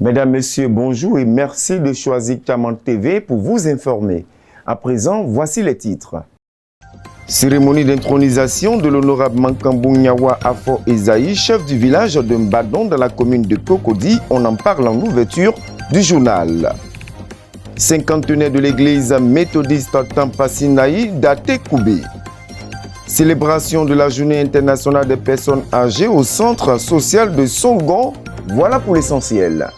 Mesdames, Messieurs, bonjour et merci de choisir Kaman TV pour vous informer. À présent, voici les titres. Cérémonie d'intronisation de l'honorable Mankambou Nyawa Afo Ezaï, chef du village de Mbadon dans la commune de Cocody. On en parle en ouverture du journal. Cinquantenaire de l'église méthodiste Tampasinaï d'Atekoubé. Célébration de la journée internationale des personnes âgées au centre social de Songon. Voilà pour l'essentiel.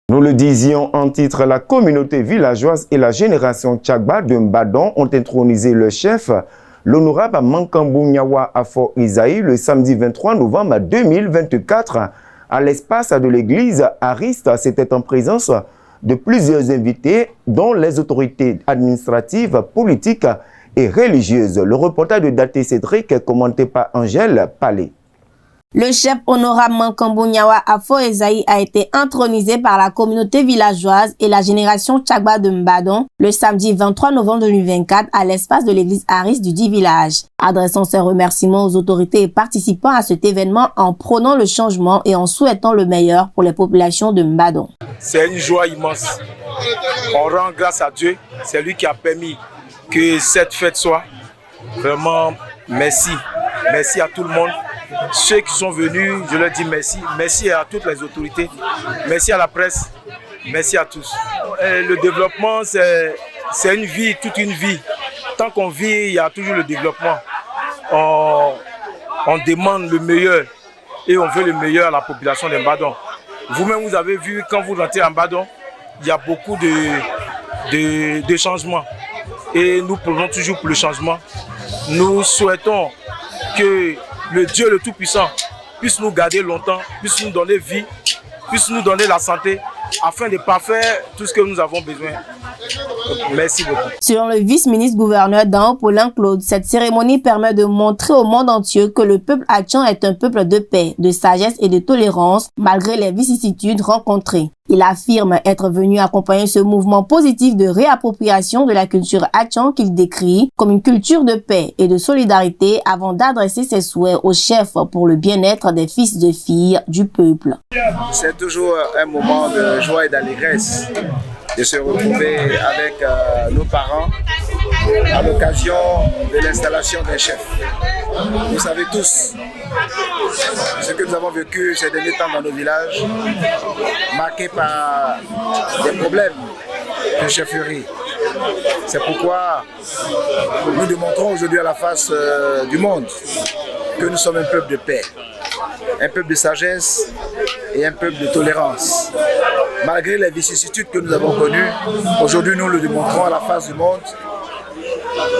Nous le disions en titre, la communauté villageoise et la génération Tchagba de Mbadon ont intronisé le chef, l'honorable Mankambou Nyawa Afo Ezaï, le samedi 23 novembre 2024 à l'espace de l'église Ariste. C'était en présence de plusieurs invités, dont les autorités administratives, politiques et religieuses. Le reportage de Daté Cédric, commenté par Angèle Palais. Le chef honorable Mankambou Nyawa Afo Ezaï a été intronisé par la communauté villageoise et la génération Tchagba de Mbadon le samedi 23 novembre 2024 à l'espace de l'église Aris du dit village. Adressant ses remerciements aux autorités et participant à cet événement en prônant le changement et en souhaitant le meilleur pour les populations de Mbadon. C'est une joie immense. On rend grâce à Dieu. C'est lui qui a permis que cette fête soit. Vraiment, merci. Merci à tout le monde. Ceux qui sont venus, je leur dis merci. Merci à toutes les autorités. Merci à la presse. Merci à tous. Le développement, c'est une vie, toute une vie. Tant qu'on vit, il y a toujours le développement. On demande le meilleur et on veut le meilleur à la population de Mbadon. Vous-même, vous avez vu, quand vous rentrez à Mbadon, il y a beaucoup de changements. Et nous prenons toujours pour le changement. Nous souhaitons que le Dieu le Tout-Puissant puisse nous garder longtemps, puisse nous donner vie, puisse nous donner la santé, afin de parfaire tout ce que nous avons besoin. Merci beaucoup. Selon le vice-ministre-gouverneur d'An Paulin Claude, cette cérémonie permet de montrer au monde entier que le peuple Atchan est un peuple de paix, de sagesse et de tolérance, malgré les vicissitudes rencontrées. Il affirme être venu accompagner ce mouvement positif de réappropriation de la culture Atchan qu'il décrit comme une culture de paix et de solidarité avant d'adresser ses souhaits au chef pour le bien-être des fils et filles du peuple. C'est toujours un moment de joie et d'allégresse de se retrouver avec nos parents à l'occasion de l'installation d'un chef. Vous savez tous ce que nous avons vécu ces derniers temps dans nos villages, marqués par des problèmes de chefferie. C'est pourquoi nous démontrons aujourd'hui à la face du monde que nous sommes un peuple de paix, un peuple de sagesse et un peuple de tolérance. Malgré les vicissitudes que nous avons connues, aujourd'hui nous le démontrons à la face du monde.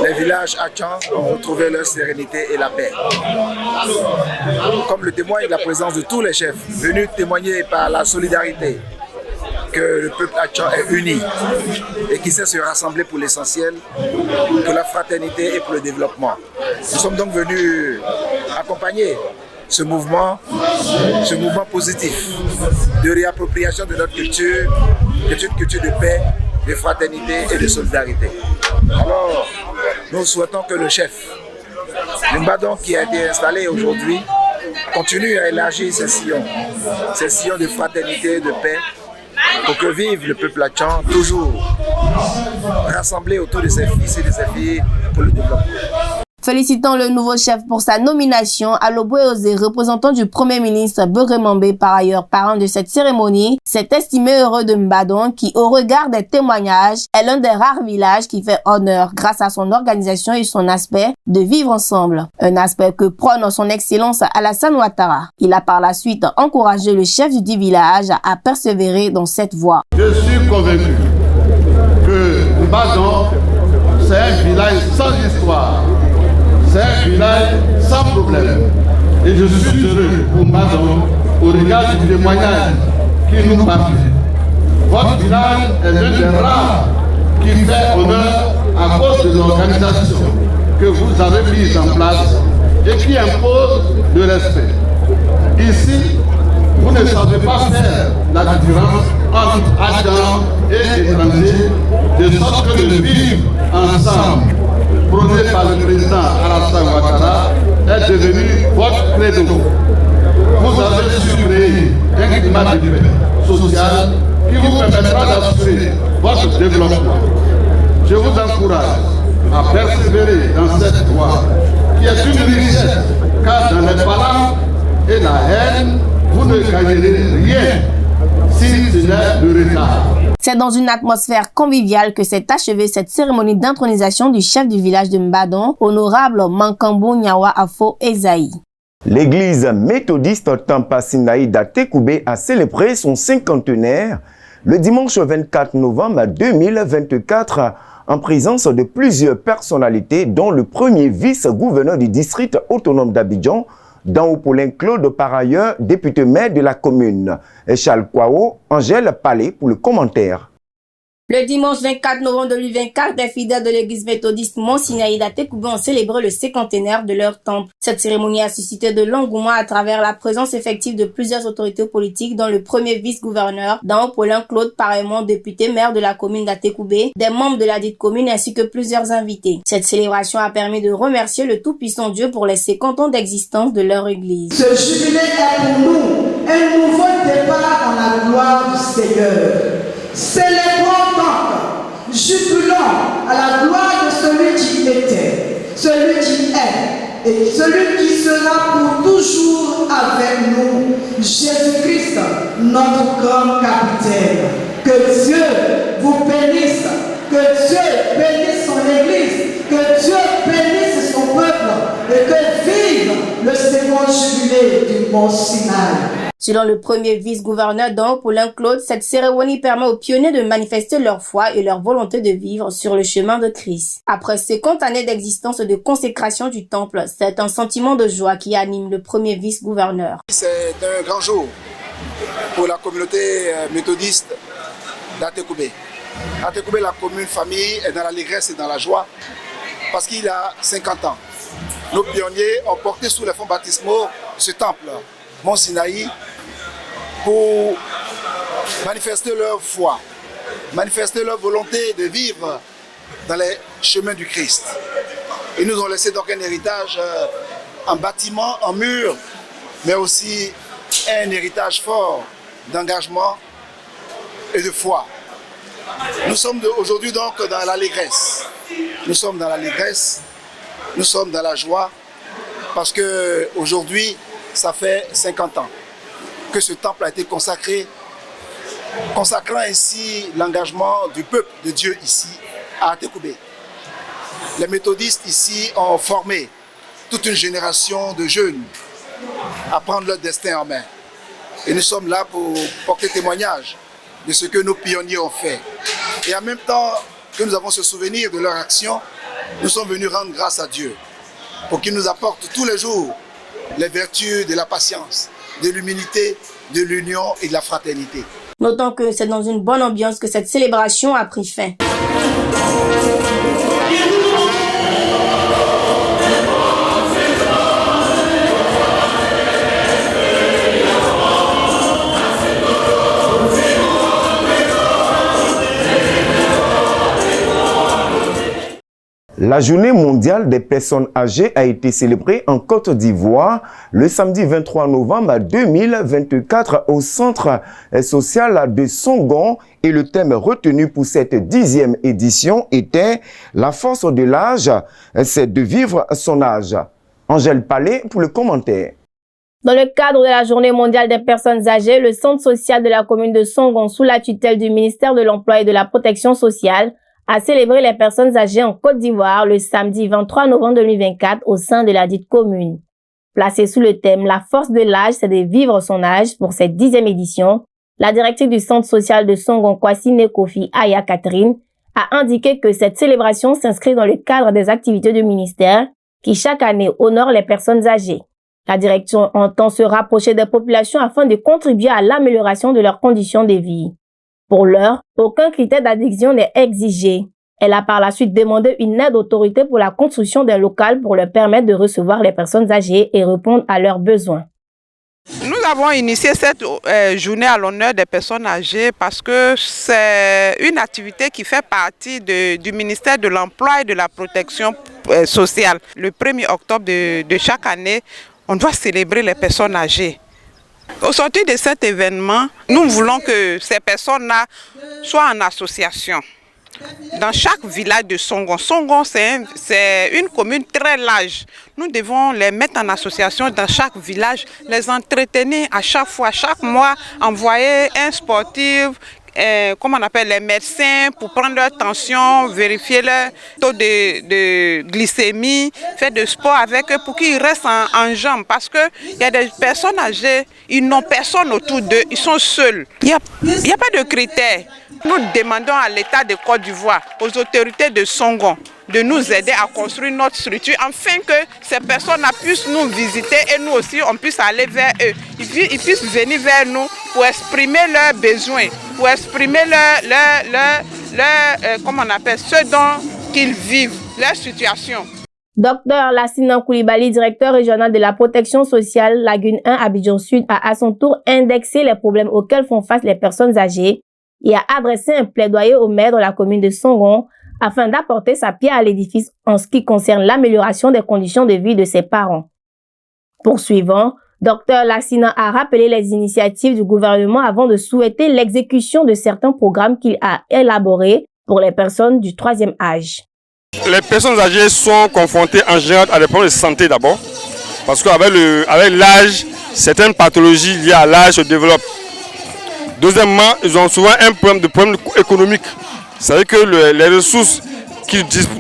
Les villages Atchan ont retrouvé leur sérénité et la paix. Comme le témoigne la présence de tous les chefs, venus témoigner par la solidarité que le peuple Atchan est uni et qui sait se rassembler pour l'essentiel, pour la fraternité et pour le développement. Nous sommes donc venus accompagner ce mouvement positif de réappropriation de notre culture, qui est une culture de paix, de fraternité et de solidarité. Alors, nous souhaitons que le chef, le Mbadon qui a été installé aujourd'hui, continue à élargir ces sillons de fraternité et de paix, pour que vive le peuple Atchan, toujours rassemblé autour de ses fils et de ses filles pour le développement. Félicitant le nouveau chef pour sa nomination, Alobwe Osé, représentant du Premier ministre Beremambé, par ailleurs parrain de cette cérémonie, s'est estimé heureux de Mbadon qui, au regard des témoignages, est l'un des rares villages qui fait honneur grâce à son organisation et son aspect de vivre ensemble. Un aspect que prône son excellence Alassane Ouattara. Il a par la suite encouragé le chef du dit village à persévérer dans cette voie. Je suis convaincu que Mbadon, c'est un village sans histoire. C'est un village sans problème. Et je suis heureux pour Mbadon au regard du témoignage qui nous parle. Votre village est l'un des rares qui fait honneur à cause de l'organisation que vous avez mise en place et qui impose le respect. Ici, vous ne savez pas faire la différence entre Atchan et étrangers, de sorte que le vivre ensemble, prôné par le président Alassane Ouattara, est devenu votre credo. vous avez su créer un climat de paix sociale qui vous permettra d'assurer votre développement. Je vous encourage à persévérer dans cette voie qui est une richesse, car dans les palabres et la haine, vous ne gagnerez rien si ce n'est le retard. C'est dans une atmosphère conviviale que s'est achevée cette cérémonie d'intronisation du chef du village de Mbadon, honorable Mankambou Nyawa Afo Ezaï. L'église méthodiste Tampa Sinaï d'Atekoubé a célébré son cinquantenaire le dimanche 24 novembre 2024 en présence de plusieurs personnalités, dont le premier vice-gouverneur du district autonome d'Abidjan, Dao Paulin Claude, par ailleurs député maire de la commune. Charles Kwao, Angèle Palais pour le commentaire. Le dimanche 24 novembre 2024, les fidèles de l'église méthodiste Mont-Sinaï d'Atekoubé ont célébré le cinquantenaire de leur temple. Cette cérémonie a suscité de l'engouement à travers la présence effective de plusieurs autorités politiques, dont le premier vice-gouverneur, Dao Paulin Claude, pareillement député maire de la commune d'Atekoubé, des membres de la dite commune ainsi que plusieurs invités. Cette célébration a permis de remercier le tout-puissant Dieu pour les 50 ans d'existence de leur église. Ce jubilé est pour nous un nouveau départ dans la gloire du Seigneur. Célébrons donc, jubilons à la gloire de celui qui était, celui qui est et celui qui sera pour toujours avec nous, Jésus-Christ, notre grand capitaine. Que Dieu vous bénisse, que Dieu bénisse son Église, que Dieu bénisse son peuple et que vive le second jubilé du Mont Sinaï. Selon le premier vice-gouverneur Dao Paulin Claude, cette cérémonie permet aux pionniers de manifester leur foi et leur volonté de vivre sur le chemin de Christ. Après 50 années d'existence et de consécration du temple, c'est un sentiment de joie qui anime le premier vice-gouverneur. C'est un grand jour pour la communauté méthodiste d'Atekoubé. Atekoubé, la commune famille, est dans l'allégresse et dans la joie parce qu'il a 50 ans. Nos pionniers ont porté sous les fonds baptismaux ce temple, Mont Sinaï, pour manifester leur foi, manifester leur volonté de vivre dans les chemins du Christ. Ils nous ont laissé donc un héritage en bâtiment, en mur, mais aussi un héritage fort d'engagement et de foi. Nous sommes aujourd'hui donc dans l'allégresse. Nous sommes dans l'allégresse, nous sommes dans la joie, parce qu'aujourd'hui, ça fait 50 ans que ce temple a été consacré, consacrant ainsi l'engagement du peuple de Dieu ici à Atekoubé. Les méthodistes ici ont formé toute une génération de jeunes à prendre leur destin en main. Et nous sommes là pour porter témoignage de ce que nos pionniers ont fait. Et en même temps que nous avons ce souvenir de leur action, nous sommes venus rendre grâce à Dieu pour qu'il nous apporte tous les jours les vertus de la patience, de l'humilité, de l'union et de la fraternité. Notons que c'est dans une bonne ambiance que cette célébration a pris fin. La journée mondiale des personnes âgées a été célébrée en Côte d'Ivoire le samedi 23 novembre 2024 au centre social de Songon, et le thème retenu pour cette 10e édition était « La force de l'âge, c'est de vivre son âge ». Angèle Palais pour le commentaire. Dans le cadre de la journée mondiale des personnes âgées, le centre social de la commune de Songon, sous la tutelle du ministère de l'Emploi et de la Protection sociale, a célébré les personnes âgées en Côte d'Ivoire le samedi 23 novembre 2024 au sein de la dite commune. Placée sous le thème « La force de l'âge, c'est de vivre son âge » pour cette 10e édition, la directrice du centre social de Songon, Kwasine Kofi Aya Catherine, a indiqué que cette célébration s'inscrit dans le cadre des activités du ministère qui chaque année honore les personnes âgées. La direction entend se rapprocher des populations afin de contribuer à l'amélioration de leurs conditions de vie. Pour l'heure, aucun critère d'adhésion n'est exigé. Elle a par la suite demandé une aide aux autorités pour la construction d'un local pour leur permettre de recevoir les personnes âgées et répondre à leurs besoins. Nous avons initié cette journée à l'honneur des personnes âgées parce que c'est une activité qui fait partie du ministère de l'Emploi et de la Protection sociale. Le 1er octobre de chaque année, on doit célébrer les personnes âgées. Au sortir de cet événement, nous voulons que ces personnes-là soient en association. Dans chaque village de Songon, c'est une commune très large. Nous devons les mettre en association dans chaque village, les entretenir à chaque fois, chaque mois, envoyer un sportif, comment on appelle, les médecins pour prendre leur tension, vérifier leur taux de glycémie, faire du sport avec eux pour qu'ils restent en jambes. Parce qu'il y a des personnes âgées, ils n'ont personne autour d'eux, ils sont seuls. Il n'y a pas de critères. Nous demandons à l'État de Côte d'Ivoire, aux autorités de Songon, de nous aider à construire notre structure afin que ces personnes puissent nous visiter et nous aussi on puisse aller vers eux. Ils puissent venir vers nous pour exprimer leurs besoins, pour exprimer comment on appelle, ce dont qu'ils vivent, leur situation. Dr Lassina Koulibaly, directeur régional de la protection sociale Lagune 1 Abidjan Sud, a à son tour indexé les problèmes auxquels font face les personnes âgées et a adressé un plaidoyer au maire de la commune de Songon afin d'apporter sa pierre à l'édifice en ce qui concerne l'amélioration des conditions de vie de ses parents. Poursuivant, Dr Lassina a rappelé les initiatives du gouvernement avant de souhaiter l'exécution de certains programmes qu'il a élaborés pour les personnes du troisième âge. Les personnes âgées sont confrontées en général à des problèmes de santé d'abord, parce qu'avec l'âge, certaines pathologies liées à l'âge se développent. Deuxièmement, ils ont souvent un problème économique. C'est-à-dire que les ressources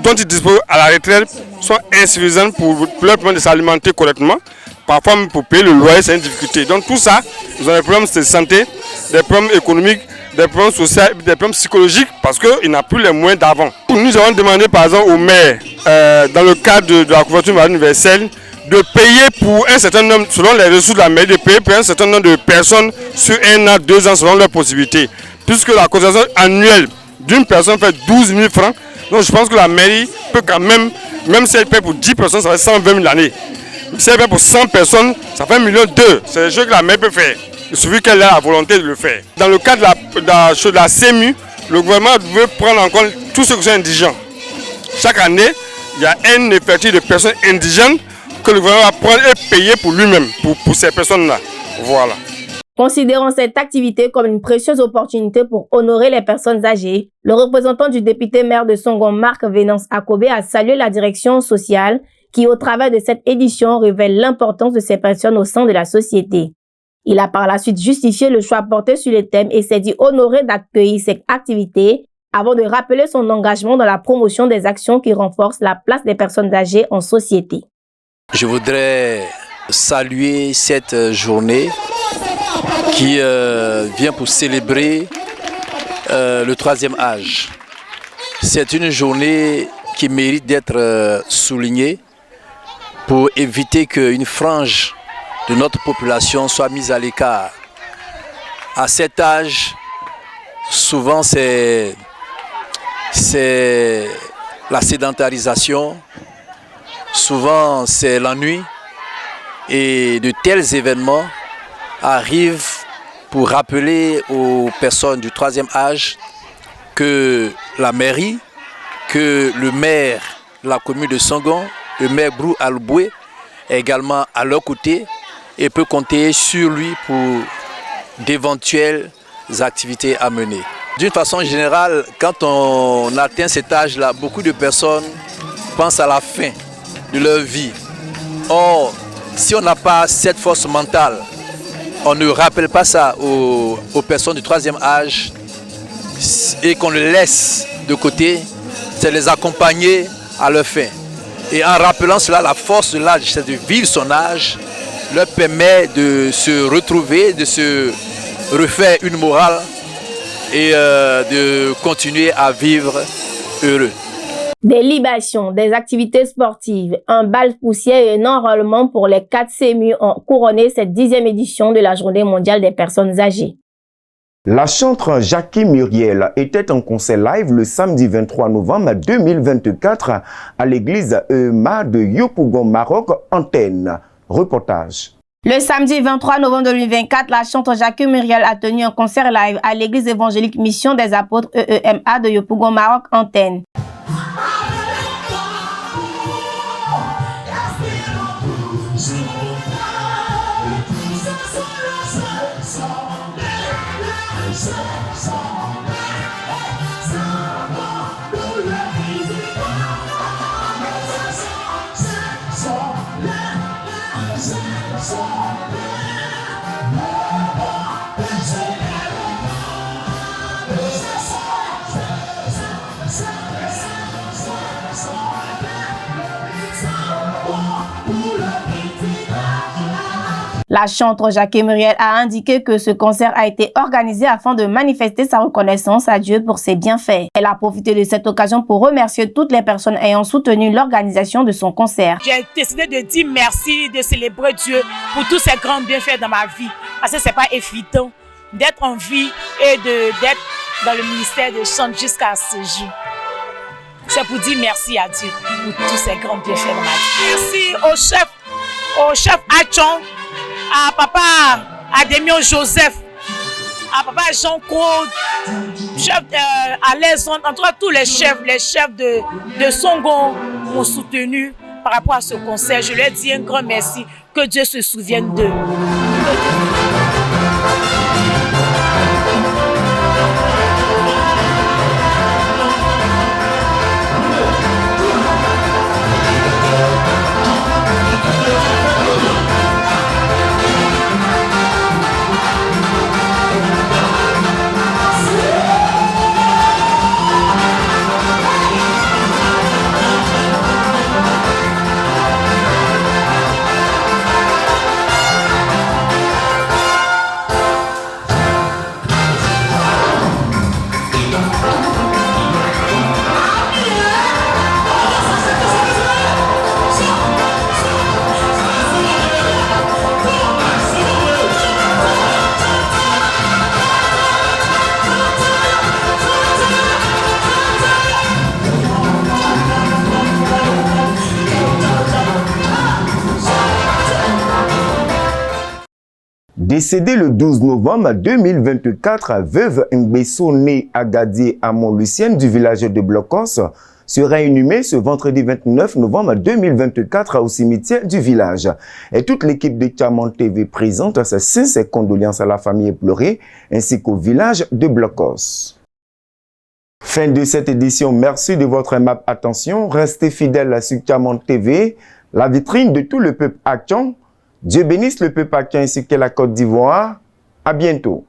dont ils disposent à la retraite sont insuffisantes pour leur permettre de s'alimenter correctement. Parfois, même pour payer le loyer, c'est une difficulté. Donc tout ça, ils ont des problèmes de santé, des problèmes économiques, des problèmes sociaux, des problèmes psychologiques, parce qu'ils n'ont plus les moyens d'avant. Nous avons demandé par exemple au maire, dans le cadre de la couverture maladie universelle, de payer pour un certain nombre, selon les ressources de la mairie, de payer pour un certain nombre de personnes sur 1 an, 2 ans, selon leurs possibilités. Puisque la cotisation annuelle d'une personne fait 12 000 francs, donc je pense que la mairie peut quand même si elle paie pour 10 personnes, ça fait 120 000 l'année. Si elle paie pour 100 personnes, ça fait 1,2 million. C'est des choses que la mairie peut faire. Il suffit qu'elle ait la volonté de le faire. Dans le cadre de la CEMU, le gouvernement veut prendre en compte tous ceux qui sont indigents. Chaque année, il y a un effectif de personnes indigènes que le gouvernement va prendre et payer pour lui-même, pour ces personnes-là. Voilà. Considérant cette activité comme une précieuse opportunité pour honorer les personnes âgées, le représentant du député maire de Songon, Marc Venance Akobé, a salué la direction sociale qui, au travers de cette édition, révèle l'importance de ces personnes au sein de la société. Il a par la suite justifié le choix porté sur les thèmes et s'est dit honoré d'accueillir cette activité avant de rappeler son engagement dans la promotion des actions qui renforcent la place des personnes âgées en société. Je voudrais saluer cette journée qui vient pour célébrer le troisième âge. C'est une journée qui mérite d'être soulignée pour éviter qu'une frange de notre population soit mise à l'écart. À cet âge, souvent c'est la sédentarisation, souvent c'est l'ennui, et de tels événements arrivent pour rappeler aux personnes du troisième âge que la mairie, que le maire de la commune de Songon, le maire Brou Alboué, est également à leur côté et peut compter sur lui pour d'éventuelles activités à mener. D'une façon générale, quand on atteint cet âge-là, beaucoup de personnes pensent à la fin de leur vie. Or, si on n'a pas cette force mentale, on ne rappelle pas ça aux personnes du troisième âge et qu'on le laisse de côté, c'est les accompagner à leur fin. Et en rappelant cela, la force de l'âge, c'est de vivre son âge, leur permet de se retrouver, de se refaire une morale et de continuer à vivre heureux. Des libations, des activités sportives, un bal poussière et un enrôlement pour les 4 CMU ont couronné cette 10e édition de la Journée mondiale des personnes âgées. La chanteuse Jackie Muriel était en concert live le samedi 23 novembre 2024 à l'église EMA de Yopougon, Maroc, Antenne. Reportage. Le samedi 23 novembre 2024, la chanteuse Jackie Muriel a tenu un concert live à l'église évangélique Mission des Apôtres EEMA de Yopougon, Maroc, Antenne. La chanteuse Jacques Muriel a indiqué que ce concert a été organisé afin de manifester sa reconnaissance à Dieu pour ses bienfaits. Elle a profité de cette occasion pour remercier toutes les personnes ayant soutenu l'organisation de son concert. J'ai décidé de dire merci, de célébrer Dieu pour tous ces grands bienfaits dans ma vie. Parce que c'est pas évident d'être en vie et d'être dans le ministère de chant jusqu'à ce jour. C'est pour dire merci à Dieu pour tous ces grands bienfaits dans ma vie. Merci au chef Achon, à papa Adémion Joseph, à papa Jean-Claude, chef Alaison, en tout cas tous les chefs de Songo m'ont soutenu par rapport à ce concert. Je leur dis un grand merci, que Dieu se souvienne d'eux. Décédée le 12 novembre 2024, veuve Ngbesso née à Gadier à Montlucienne du village de Blocos sera inhumée ce vendredi 29 novembre 2024 au cimetière du village. Et toute l'équipe de Tiamant TV présente ses sincères condoléances à la famille éplorée ainsi qu'au village de Blocos. Fin de cette édition, merci de votre aimable attention. Restez fidèles sur Tiamant TV, la vitrine de tout le peuple hackien. Dieu bénisse le peuple hackien ainsi que la Côte d'Ivoire. À bientôt.